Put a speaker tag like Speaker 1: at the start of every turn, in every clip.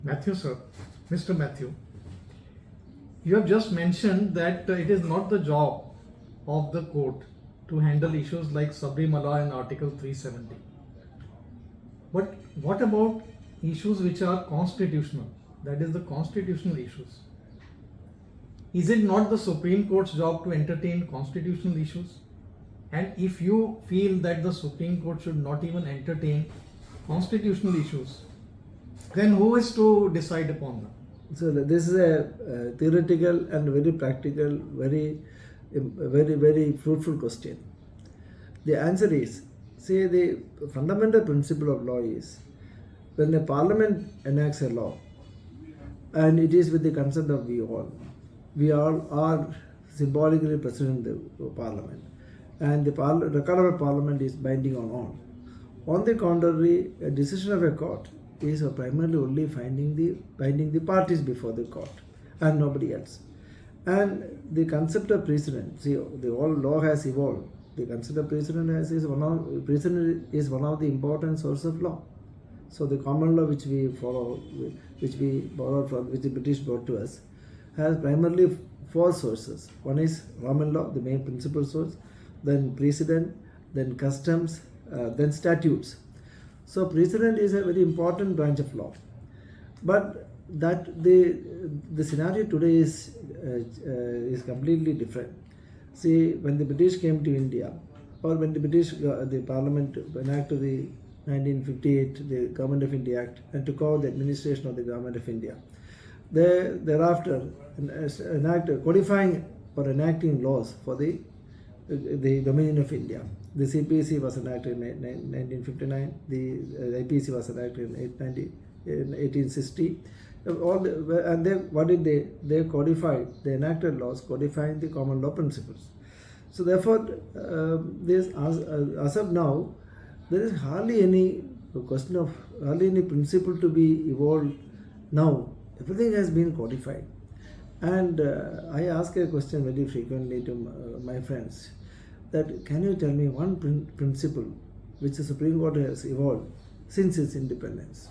Speaker 1: Matthew, sir, Mr. Matthew, you have just mentioned that it is not the job of the court to handle issues like Sabrimala and Article 370. But what about issues which are constitutional? That is the constitutional issues. Is it not the Supreme Court's job to entertain constitutional issues? And if you feel that the Supreme Court should not even entertain constitutional issues, then who is to decide upon them?
Speaker 2: So this is a theoretical and very practical, very fruitful question. The answer is, see, the fundamental principle of law is when a parliament enacts a law and it is with the consent of we all are symbolically present in the parliament, and the record of a parliament is binding on all. On the contrary, a decision of a court is primarily only binding the parties before the court and nobody else. And the concept of precedent, see, the whole law has evolved. The concept of precedent is one of the important sources of law. So the common law which we follow, which we borrowed from, which the British brought to us, has primarily four sources. One is Roman law, the main principal source, then precedent, then customs, then statutes. So precedent is a very important branch of law, but that the scenario today is completely different. See, when the British came to India, or when the Parliament enacted the 1958 the Government of India Act and took over the administration of the Government of India, they thereafter codifying or enacting laws for the Dominion of India. The CPC was enacted in 1959. The IPC was enacted in 1860. What did they? They codified. They enacted laws codifying the common law principles. So therefore, as of now, there is hardly any principle to be evolved now. Everything has been codified. And I ask a question very frequently to my friends, that can you tell me one principle which the Supreme Court has evolved since its independence?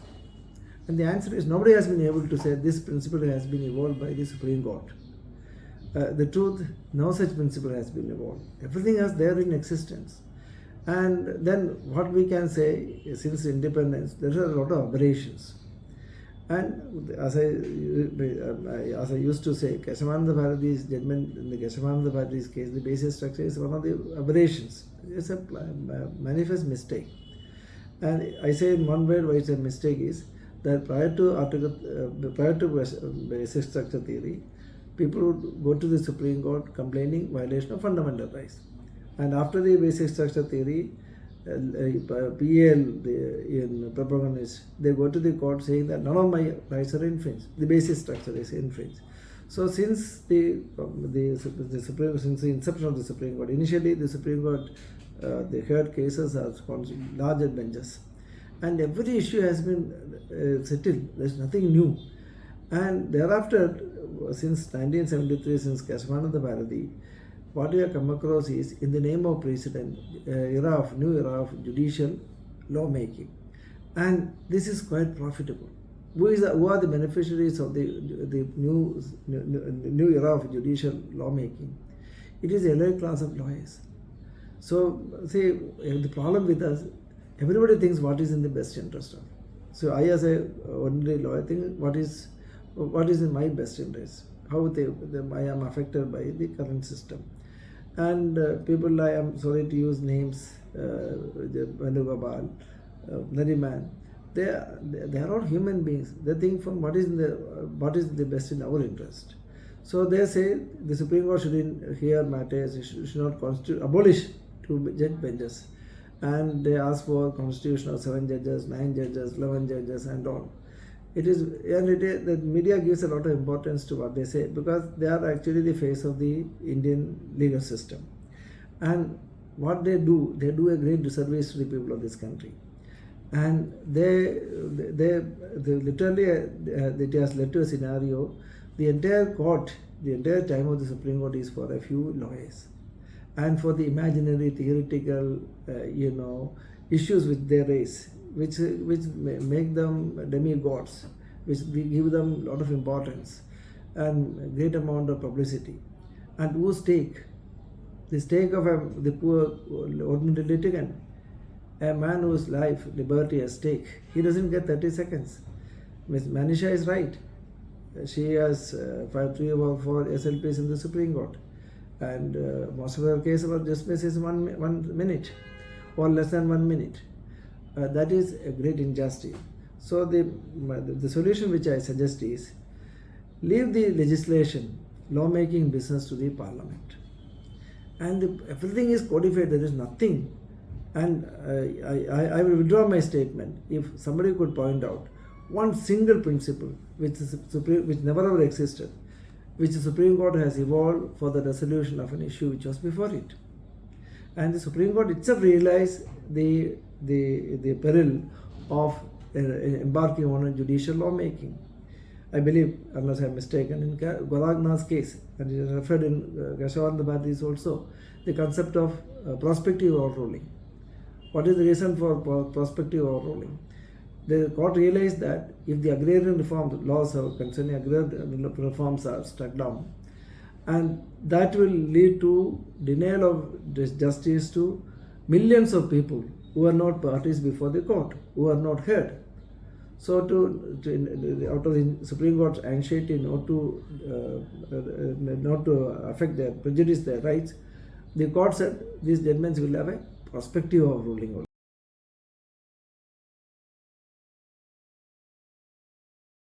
Speaker 2: And the answer is nobody has been able to say this principle has been evolved by the Supreme Court. The truth, no such principle has been evolved. Everything is there in existence. And then what we can say, since independence, there are a lot of aberrations. And as I used to say, Keshavananda Bharati's judgment in the Keshavananda Bharati's case, the basic structure is one of the aberrations. It's a manifest mistake. And I say in one word why it's a mistake is that prior to basic structure theory, people would go to the Supreme Court complaining violation of fundamental rights. And after the basic structure theory, PAL, in propagandist, they go to the court saying that none of my rights are infringed. The basic structure is infringed. So since the inception of the Supreme Court, initially the Supreme Court they heard cases as larger benches, and every issue has been settled. There is nothing new. And thereafter, since 1973, since Keshavananda Bharati, what we have come across is, in the name of precedent, new era of judicial lawmaking, and this is quite profitable. Who are the beneficiaries of the new era of judicial lawmaking? It is the elite class of lawyers. So, see, the problem with us, everybody thinks what is in the best interest of. So, I as a ordinary lawyer think what is in my best interest. How I am affected by the current system. And people, I am sorry to use names, Venugopal, Nariman, they are all human beings. They think from what is the best in our interest. So they say the Supreme Court shouldn't hear matters, it should not abolish two judge benches. And they ask for constitutional 7 judges, 9 judges, 11 judges and all. The media gives a lot of importance to what they say because they are actually the face of the Indian legal system. And what they do a great disservice to the people of this country. And they literally, it has led to a scenario. The entire time of the Supreme Court is for a few lawyers, and for the imaginary, theoretical, issues which they raise, which make them demigods, which we give them a lot of importance and a great amount of publicity. And whose stake? The stake of the poor ordinary litigant, a man whose life, liberty at stake. He doesn't get 30 seconds. Ms. Manisha is right. She has filed 3 or 4 SLPs in the Supreme Court, and most of her cases were dismissed in 1 minute or less than 1 minute. That is a great injustice. So the solution which I suggest is leave the legislation, lawmaking business to the Parliament, and everything is codified. There is nothing. And I will withdraw my statement if somebody could point out one single principle which never ever existed, which the Supreme Court has evolved for the resolution of an issue which was before it. And the Supreme Court itself realized the peril of embarking on a judicial lawmaking. I believe, unless I am mistaken, in Godagna's case, and it is referred in Keshavananda Bharati's also, the concept of prospective overruling. What is the reason for prospective overruling? The court realized that if the agrarian reform laws concerning agrarian reforms are struck down, and that will lead to denial of justice to millions of people who are not parties before the court, who are not heard. So, out of the Supreme Court's anxiety not to affect their prejudice their rights, the court said these judgments will have a prospective overruling.